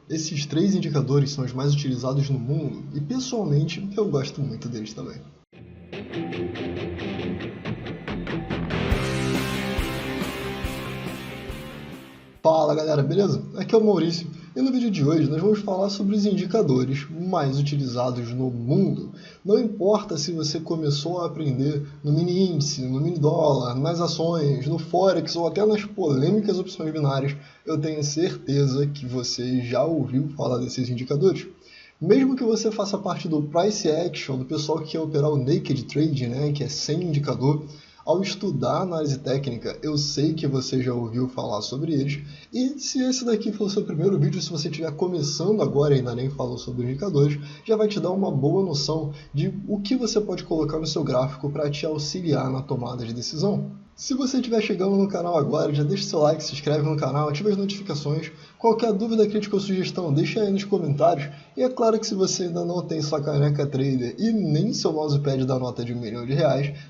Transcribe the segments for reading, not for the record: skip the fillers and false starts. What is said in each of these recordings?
Esses três indicadores são os mais utilizados no mundo e, pessoalmente, eu gosto muito deles também. Fala galera, beleza? Aqui é o Maurício e no vídeo de hoje nós vamos falar sobre os indicadores mais utilizados no mundo. Não importa se você começou a aprender no mini índice, no mini dólar, nas ações, no forex ou até nas polêmicas opções binárias, eu tenho certeza que você já ouviu falar desses indicadores. Mesmo que você faça parte do price action, do pessoal que quer operar o naked trade, né, que é sem indicador, ao estudar análise técnica, eu sei que você já ouviu falar sobre eles, e se esse daqui for o seu primeiro vídeo, se você estiver começando agora e ainda nem falou sobre indicadores, já vai te dar uma boa noção de o que você pode colocar no seu gráfico para te auxiliar na tomada de decisão. Se você estiver chegando no canal agora, já deixa o seu like, se inscreve no canal, ativa as notificações. Qualquer dúvida, crítica ou sugestão, deixa aí nos comentários. E é claro que se você ainda não tem sua caneca trader e nem seu mousepad da nota de R$1 milhão,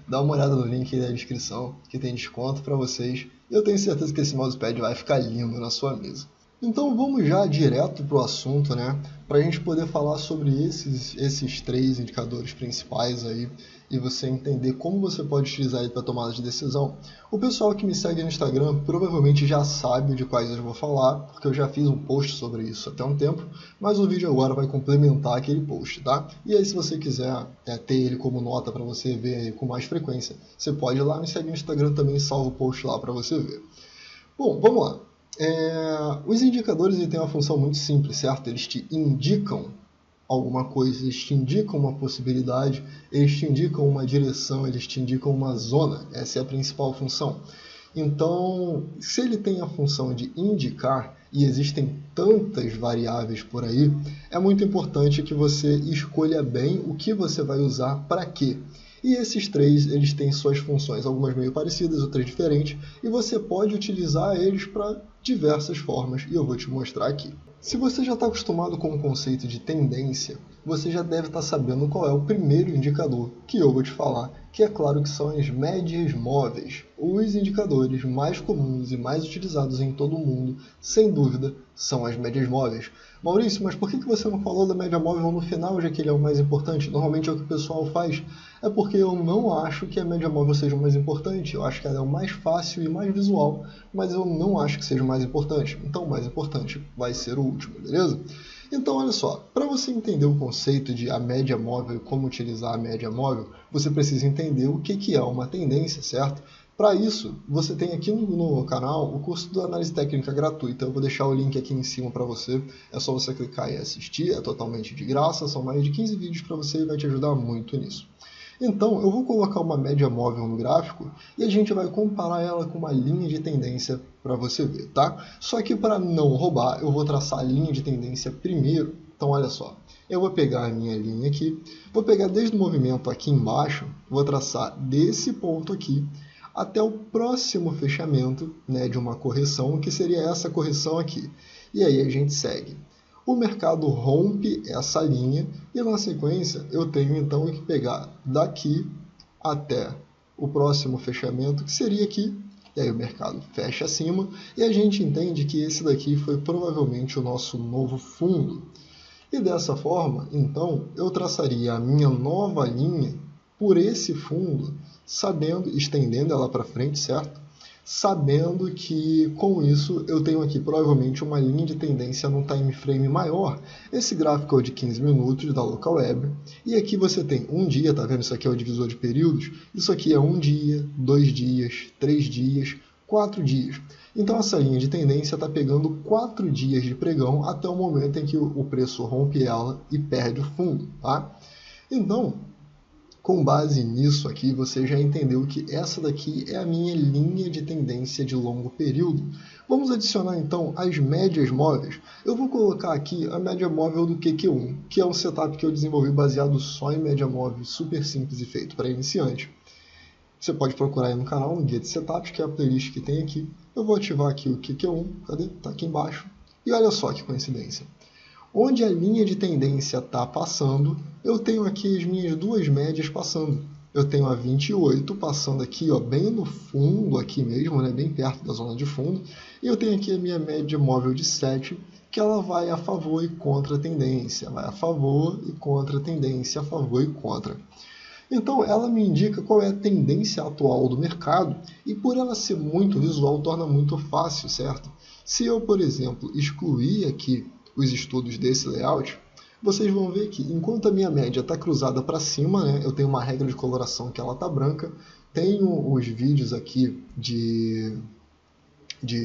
dá uma olhada no link aí da descrição, que tem desconto para vocês. E eu tenho certeza que esse mousepad vai ficar lindo na sua mesa. Então vamos já direto para o assunto, né? Para a gente poder falar sobre esses três indicadores principais aí e você entender como você pode utilizar ele para tomada de decisão. O pessoal que me segue no Instagram provavelmente já sabe de quais eu vou falar, porque eu já fiz um post sobre isso até um tempo, mas o vídeo agora vai complementar aquele post, tá? E aí se você quiser ter ele como nota para você ver aí com mais frequência, você pode ir lá me seguir no Instagram também, salva o post lá para você ver. Bom, vamos lá. Os indicadores têm uma função muito simples, certo? Eles te indicam alguma coisa, eles te indicam uma possibilidade, eles te indicam uma direção, eles te indicam uma zona. Essa é a principal função. Então, se ele tem a função de indicar, e existem tantas variáveis por aí, é muito importante que você escolha bem o que você vai usar para quê. E esses três, eles têm suas funções, algumas meio parecidas, outras diferentes, e você pode utilizar eles para diversas formas, e eu vou te mostrar aqui. Se você já está acostumado com o conceito de tendência, você já deve estar sabendo qual é o primeiro indicador que eu vou te falar, que é claro que são as médias móveis. Os indicadores mais comuns e mais utilizados em todo o mundo, sem dúvida, são as médias móveis. Maurício, mas por que você não falou da média móvel no final, já que ele é o mais importante? Normalmente é o que o pessoal faz. É porque eu não acho que a média móvel seja o mais importante. Eu acho que ela é o mais fácil e mais visual, mas eu não acho que seja o mais importante. Então o mais importante vai ser o último, beleza? Então, olha só, para você entender o conceito de a média móvel e como utilizar a média móvel, você precisa entender o que é uma tendência, certo? Para isso, você tem aqui no canal o curso da análise técnica gratuita. Eu vou deixar o link aqui em cima para você. É só você clicar e assistir, é totalmente de graça. São mais de 15 vídeos para você e vai te ajudar muito nisso. Então, eu vou colocar uma média móvel no gráfico e a gente vai comparar ela com uma linha de tendência para você ver, tá? Só que para não roubar, eu vou traçar a linha de tendência primeiro. Então, olha só, eu vou pegar a minha linha aqui, vou pegar desde o movimento aqui embaixo, vou traçar desse ponto aqui até o próximo fechamento, né, de uma correção, que seria essa correção aqui. E aí a gente segue. O mercado rompe essa linha e na sequência eu tenho então que pegar daqui até o próximo fechamento, que seria aqui, e aí o mercado fecha acima e a gente entende que esse daqui foi provavelmente o nosso novo fundo. E dessa forma, então, eu traçaria a minha nova linha por esse fundo, estendendo ela para frente, certo? Sabendo que com isso eu tenho aqui provavelmente uma linha de tendência num time frame maior. Esse gráfico é o de 15 minutos da Local Web, e aqui você tem um dia, tá vendo? Isso aqui é o divisor de períodos, isso aqui é um dia, 2 dias, 3 dias, 4 dias. Então essa linha de tendência está pegando 4 dias de pregão até o momento em que o preço rompe ela e perde o fundo, tá? Então, com base nisso aqui, você já entendeu que essa daqui é a minha linha de tendência de longo período. Vamos adicionar então as médias móveis. Eu vou colocar aqui a média móvel do QQ1, que é um setup que eu desenvolvi baseado só em média móvel, super simples e feito para iniciante. Você pode procurar aí no canal, no Guia de Setups, que é a playlist que tem aqui. Eu vou ativar aqui o QQ1, cadê? Tá aqui embaixo. E olha só que coincidência. Onde a linha de tendência está passando, eu tenho aqui as minhas duas médias passando. Eu tenho a 28 passando aqui, ó, bem no fundo, aqui mesmo, né, bem perto da zona de fundo. E eu tenho aqui a minha média móvel de 7, que ela vai a favor e contra a tendência, vai a favor e contra a tendência, a favor e contra. Então, ela me indica qual é a tendência atual do mercado e por ela ser muito visual, torna muito fácil, certo? Se eu, por exemplo, excluir aqui os estudos desse layout, vocês vão ver que enquanto a minha média está cruzada para cima, né, eu tenho uma regra de coloração que ela está branca, tenho os vídeos aqui de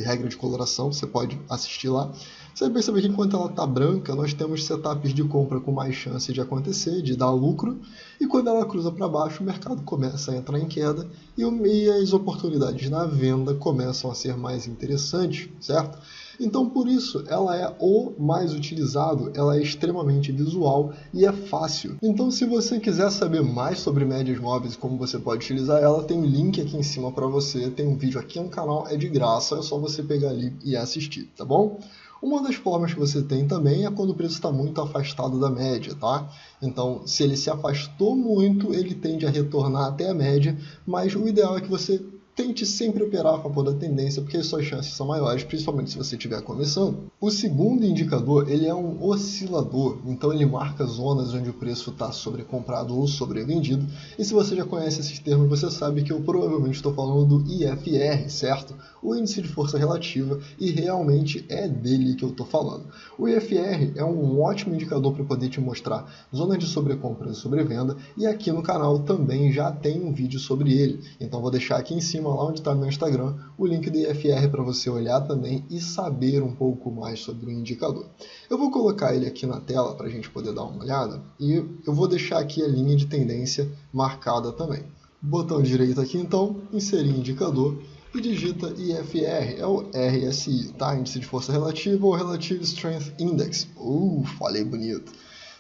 regra de coloração, você pode assistir lá. Você vai perceber que enquanto ela está branca, nós temos setups de compra com mais chance de acontecer, de dar lucro, e quando ela cruza para baixo, o mercado começa a entrar em queda e as oportunidades na venda começam a ser mais interessantes, certo? Então, por isso, ela é o mais utilizado, ela é extremamente visual e é fácil. Então, se você quiser saber mais sobre médias móveis e como você pode utilizar ela, tem um link aqui em cima para você, tem um vídeo aqui no canal, é de graça, é só você pegar ali e assistir, tá bom? Uma das formas que você tem também é quando o preço está muito afastado da média, tá? Então, se ele se afastou muito, ele tende a retornar até a média, mas o ideal é que você tente sempre operar a favor da tendência, porque as suas chances são maiores, principalmente se você estiver começando. O segundo indicador, ele é um oscilador, então ele marca zonas onde o preço está sobrecomprado ou sobrevendido, e se você já conhece esses termos, você sabe que eu provavelmente estou falando do IFR, certo? O índice de força relativa, e realmente é dele que eu estou falando. O IFR é um ótimo indicador para poder te mostrar zonas de sobrecompra e sobrevenda, e aqui no canal também já tem um vídeo sobre ele, então vou deixar aqui em cima, lá onde está meu Instagram, o link do IFR para você olhar também e saber um pouco mais sobre o indicador. Eu vou colocar ele aqui na tela para a gente poder dar uma olhada e eu vou deixar aqui a linha de tendência marcada também. Botão direito aqui então, inserir indicador e digita IFR, é o RSI, tá? Índice de força relativa ou Relative Strength Index. Falei bonito.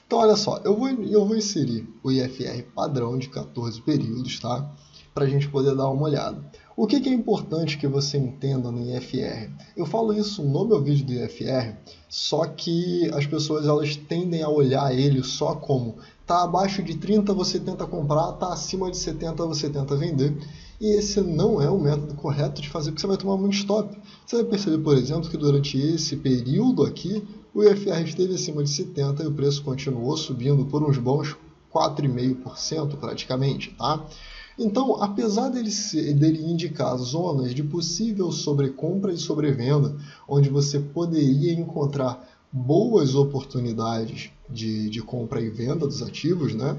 Então olha só, eu vou inserir o IFR padrão de 14 períodos, tá? Para a gente poder dar uma olhada. O que é importante que você entenda no IFR? Eu falo isso no meu vídeo do IFR, só que as pessoas elas tendem a olhar ele só como tá abaixo de 30 você tenta comprar, tá acima de 70 você tenta vender, e esse não é o método correto de fazer, porque você vai tomar muito stop. Você vai perceber, por exemplo, que durante esse período aqui, o IFR esteve acima de 70 e o preço continuou subindo por uns bons 4,5% praticamente, tá? Então, apesar dele indicar zonas de possível sobrecompra e sobrevenda, onde você poderia encontrar boas oportunidades de compra e venda dos ativos, né?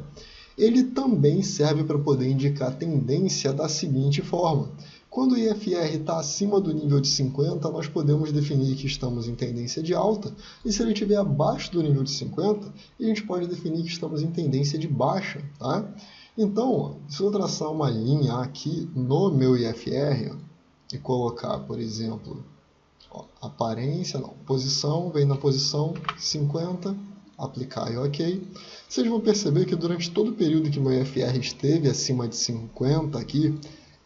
Ele também serve para poder indicar tendência da seguinte forma. Quando o IFR está acima do nível de 50, nós podemos definir que estamos em tendência de alta, e se ele estiver abaixo do nível de 50, a gente pode definir que estamos em tendência de baixa, tá? Então, se eu traçar uma linha aqui no meu IFR e colocar, por exemplo, posição, vem na posição 50, aplicar e OK, vocês vão perceber que durante todo o período que meu IFR esteve acima de 50 aqui,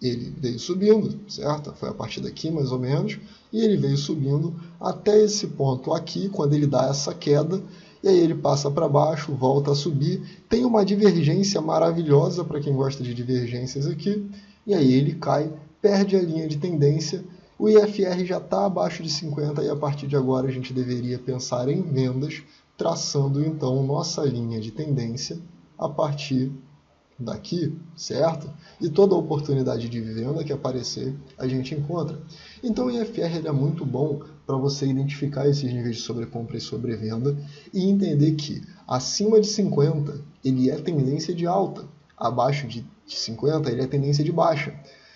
ele veio subindo, certo? Foi a partir daqui mais ou menos, e ele veio subindo até esse ponto aqui, quando ele dá essa queda, e aí ele passa para baixo, volta a subir, tem uma divergência maravilhosa para quem gosta de divergências aqui, e aí ele cai, perde a linha de tendência, o IFR já está abaixo de 50 e a partir de agora a gente deveria pensar em vendas, traçando então nossa linha de tendência a partir daqui, certo? E toda oportunidade de venda que aparecer, a gente encontra. Então o IFR ele é muito bom para você identificar esses níveis de sobrecompra e sobrevenda e entender que acima de 50 ele é tendência de alta, abaixo de 50 ele é tendência de baixa.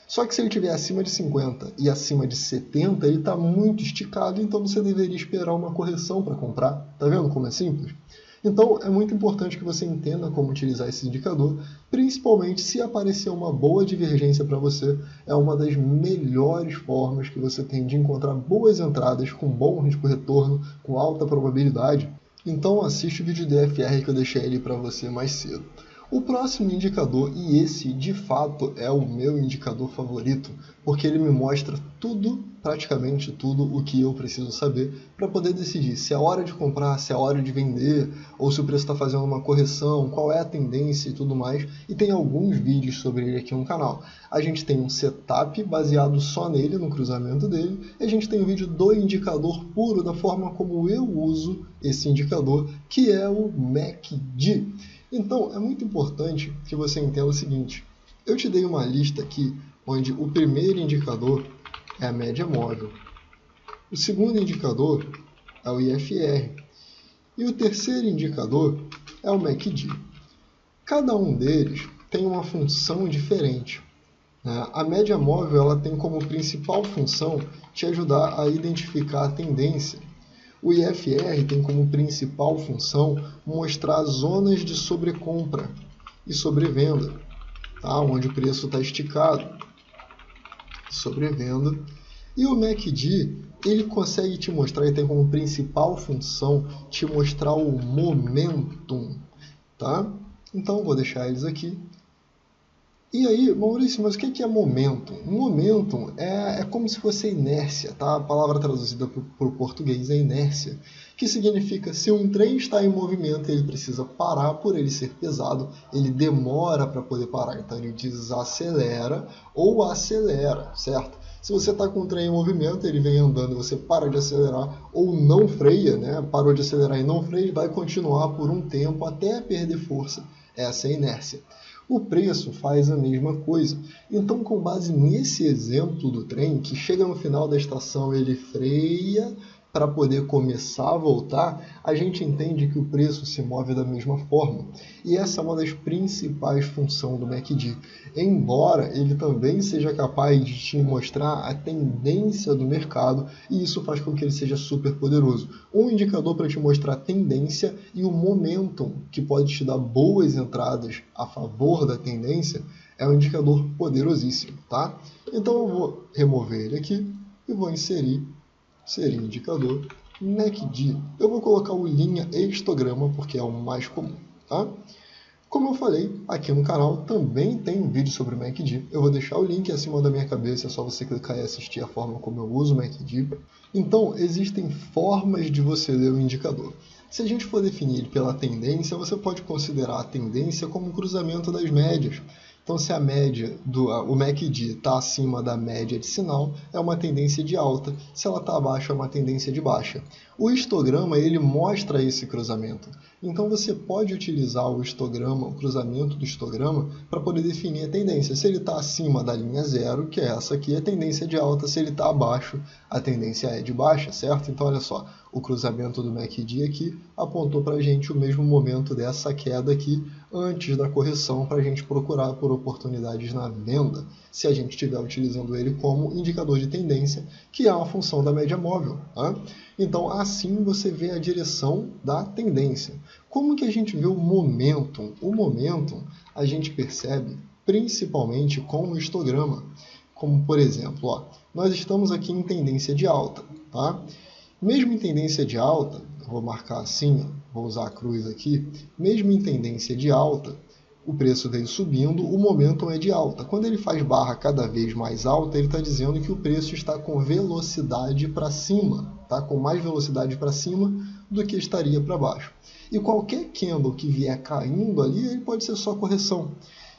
Só que se ele estiver acima de 50 e acima de 70, ele está muito esticado, então você deveria esperar uma correção para comprar. Tá vendo como é simples? Então, é muito importante que você entenda como utilizar esse indicador, principalmente se aparecer uma boa divergência para você, é uma das melhores formas que você tem de encontrar boas entradas com bom risco-retorno, com alta probabilidade. Então, assiste o vídeo do IFR que eu deixei ele para você mais cedo. O próximo indicador, e esse de fato é o meu indicador favorito, porque ele me mostra tudo, praticamente tudo, o que eu preciso saber para poder decidir se é hora de comprar, se é hora de vender, ou se o preço está fazendo uma correção, qual é a tendência e tudo mais. E tem alguns vídeos sobre ele aqui no canal. A gente tem um setup baseado só nele, no cruzamento dele, e a gente tem um vídeo do indicador puro, da forma como eu uso esse indicador, que é o MACD. Então, é muito importante que você entenda o seguinte. Eu te dei uma lista aqui, onde o primeiro indicador é a média móvel. O segundo indicador é o IFR. E o terceiro indicador é o MACD. Cada um deles tem uma função diferente. A média móvel ela tem como principal função te ajudar a identificar a tendência. O IFR tem como principal função mostrar zonas de sobrecompra e sobrevenda, tá? Onde o preço está esticado, sobrevenda. E o MACD, ele consegue te mostrar, ele tem como principal função te mostrar o momentum, tá? Então, eu vou deixar eles aqui. E aí, Maurício, mas o que é momentum? Momentum é como se fosse inércia, tá? A palavra traduzida para o português é inércia, que significa se um trem está em movimento, ele precisa parar por ele ser pesado, ele demora para poder parar, então ele desacelera ou acelera, certo? Se você está com um trem em movimento, ele vem andando e você para de acelerar ou não freia, né? Parou de acelerar e não freia, ele vai continuar por um tempo até perder força. Essa é a inércia. O preço faz a mesma coisa. Então, com base nesse exemplo do trem, que chega no final da estação, ele freia para poder começar a voltar, a gente entende que o preço se move da mesma forma. E essa é uma das principais funções do MACD. Embora ele também seja capaz de te mostrar a tendência do mercado, e isso faz com que ele seja super poderoso. Um indicador para te mostrar a tendência e o momentum, que pode te dar boas entradas a favor da tendência, é um indicador poderosíssimo, tá? Então eu vou remover ele aqui e vou inserir indicador MACD. Eu vou colocar o linha histograma porque é o mais comum, tá? Como eu falei, aqui no canal também tem um vídeo sobre o MACD. Eu vou deixar o link acima da minha cabeça, é só você clicar e assistir a forma como eu uso o MACD. Então, existem formas de você ler o indicador. Se a gente for definir pela tendência, você pode considerar a tendência como um cruzamento das médias. Então, se a média o MACD está acima da média de sinal, é uma tendência de alta. Se ela está abaixo, é uma tendência de baixa. O histograma, ele mostra esse cruzamento. Então, você pode utilizar o histograma, o cruzamento do histograma, para poder definir a tendência. Se ele está acima da linha zero, que é essa aqui, a tendência é de alta. Se ele está abaixo, a tendência é de baixa, certo? Então, olha só, o cruzamento do MACD aqui apontou para a gente o mesmo momento dessa queda aqui, antes da correção, para a gente procurar por oportunidades na venda, se a gente estiver utilizando ele como indicador de tendência, que é uma função da média móvel, tá? Então, assim você vê a direção da tendência. Como que a gente vê o momentum? O momentum a gente percebe principalmente com o histograma. Como, por exemplo, ó, nós estamos aqui em tendência de alta, tá? Mesmo em tendência de alta, vou marcar assim, vou usar a cruz aqui, mesmo em tendência de alta, o preço veio subindo, o momentum é de alta. Quando ele faz barra cada vez mais alta, ele está dizendo que o preço está com velocidade para cima, tá? Com mais velocidade para cima do que estaria para baixo. E qualquer candle que vier caindo ali, ele pode ser só correção.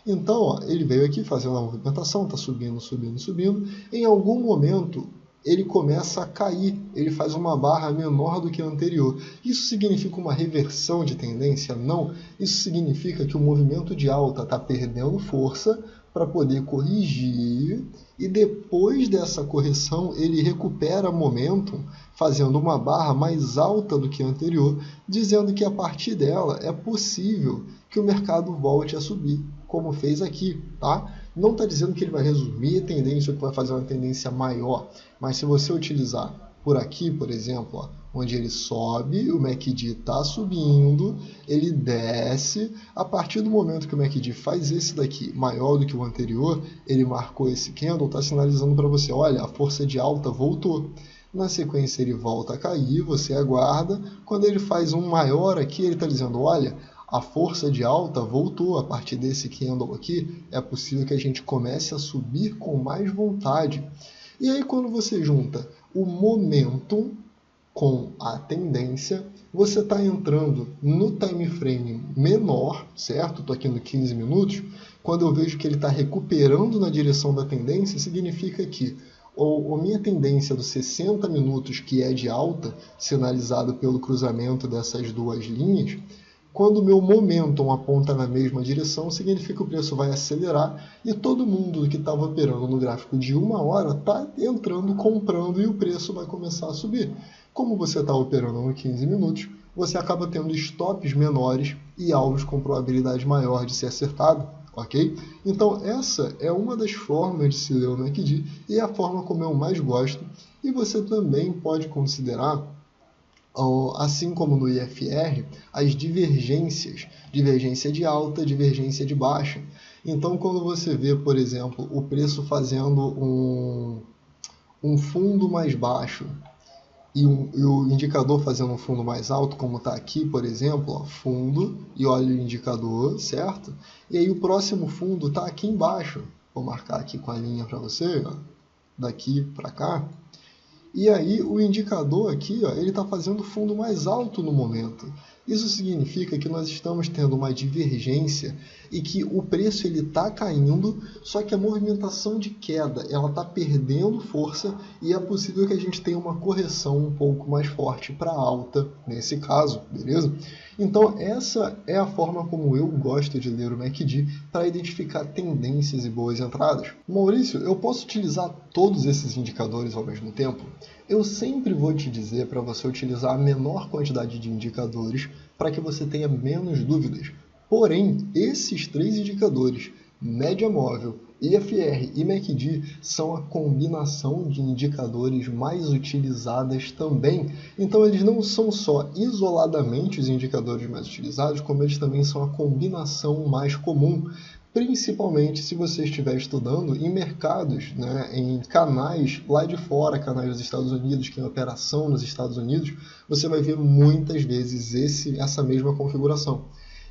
Então, ó, ele veio aqui fazendo a movimentação, está subindo, subindo, subindo. Em algum momento, ele começa a cair, ele faz uma barra menor do que a anterior. Isso significa uma reversão de tendência? Não. Isso significa que o movimento de alta está perdendo força para poder corrigir, e depois dessa correção ele recupera momentum, fazendo uma barra mais alta do que a anterior, dizendo que a partir dela é possível que o mercado volte a subir, como fez aqui, tá? Não está dizendo que ele vai resumir a tendência ou que vai fazer uma tendência maior, mas se você utilizar por aqui, por exemplo, ó, onde ele sobe, o MACD está subindo, ele desce, a partir do momento que o MACD faz esse daqui maior do que o anterior, ele marcou esse candle, está sinalizando para você, olha, a força de alta voltou. Na sequência ele volta a cair, você aguarda, quando ele faz um maior aqui, ele está dizendo, olha, A força de alta voltou a partir desse candle aqui, é possível que a gente comece a subir com mais vontade. E aí quando você junta o momentum com a tendência, você está entrando no time frame menor, certo? Estou aqui no 15 minutos. Quando eu vejo que ele está recuperando na direção da tendência, significa que a minha tendência dos 60 minutos, que é de alta, sinalizado pelo cruzamento dessas duas linhas, quando o meu momentum aponta na mesma direção, significa que o preço vai acelerar e todo mundo que estava operando no gráfico de 1 hora está entrando, comprando e o preço vai começar a subir. Como você está operando no 15 minutos, você acaba tendo stops menores e alvos com probabilidade maior de ser acertado, ok? Então essa é uma das formas de se ler o MACD e é a forma como eu mais gosto. E você também pode considerar, assim como no IFR, as divergências, divergência de alta, divergência de baixa. Então quando você vê, por exemplo, o preço fazendo um fundo mais baixo e o indicador fazendo um fundo mais alto, como está aqui, por exemplo, ó, fundo, e olha o indicador, certo? E aí o próximo fundo está aqui embaixo. Vou marcar aqui com a linha para você, ó, daqui para cá. E aí o indicador aqui, ó, ele está fazendo fundo mais alto no momento. Isso significa que nós estamos tendo uma divergência e que o preço está caindo, só que a movimentação de queda está perdendo força e é possível que a gente tenha uma correção um pouco mais forte para alta nesse caso, beleza? Então essa é a forma como eu gosto de ler o MACD para identificar tendências e boas entradas. Maurício, eu posso utilizar todos esses indicadores ao mesmo tempo? Eu sempre vou te dizer para você utilizar a menor quantidade de indicadores para que você tenha menos dúvidas. Porém, esses três indicadores, média móvel, IFR e MACD, são a combinação de indicadores mais utilizadas também. Então eles não são só isoladamente os indicadores mais utilizados, como eles também são a combinação mais comum. Principalmente se você estiver estudando em mercados, né, em canais lá de fora, canais dos Estados Unidos, que tem operação nos Estados Unidos, você vai ver muitas vezes essa mesma configuração.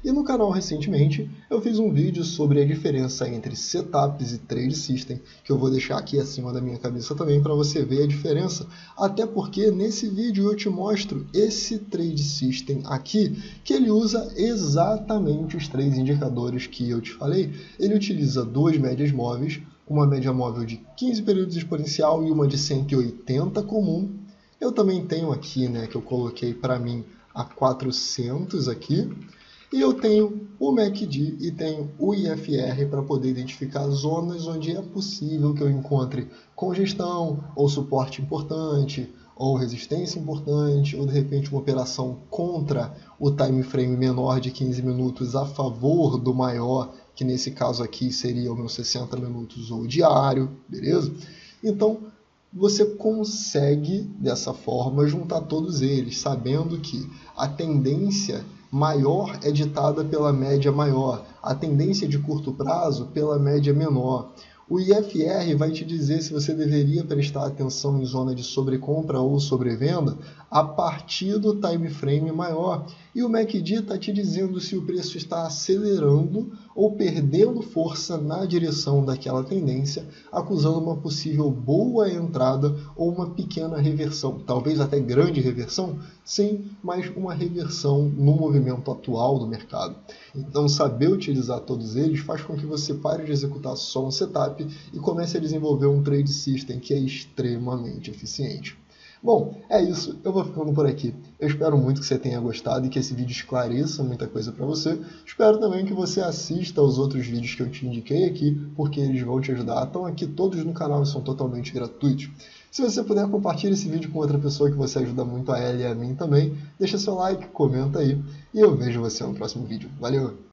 E no canal recentemente eu fiz um vídeo sobre a diferença entre setups e trade system, que eu vou deixar aqui acima da minha cabeça também para você ver a diferença. Até porque nesse vídeo eu te mostro esse trade system aqui, que ele usa exatamente os três indicadores que eu te falei. Ele utiliza duas médias móveis, uma média móvel de 15 períodos exponencial e uma de 180 comum. Eu também tenho aqui, né, que eu coloquei para mim a 400 aqui. E eu tenho o MACD e tenho o IFR para poder identificar zonas onde é possível que eu encontre congestão, ou suporte importante, ou resistência importante, ou de repente uma operação contra o time frame menor de 15 minutos a favor do maior, que nesse caso aqui seria o meu 60 minutos ou diário, beleza? Então, você consegue, dessa forma, juntar todos eles, sabendo que a tendência maior é ditada pela média maior, a tendência de curto prazo pela média menor. O IFR vai te dizer se você deveria prestar atenção em zona de sobrecompra ou sobrevenda a partir do time frame maior. E o MACD está te dizendo se o preço está acelerando ou perdendo força na direção daquela tendência, acusando uma possível boa entrada ou uma pequena reversão, talvez até grande reversão, sim, mas uma reversão no movimento atual do mercado. Então saber utilizar todos eles faz com que você pare de executar só um setup e comece a desenvolver um trade system que é extremamente eficiente. Bom, é isso, eu vou ficando por aqui. Eu espero muito que você tenha gostado e que esse vídeo esclareça muita coisa para você. Espero também que você assista aos outros vídeos que eu te indiquei aqui, porque eles vão te ajudar. Estão aqui todos no canal e são totalmente gratuitos. Se você puder, compartilhe esse vídeo com outra pessoa que você ajuda muito a ela e a mim também. Deixa seu like, comenta aí e eu vejo você no próximo vídeo. Valeu!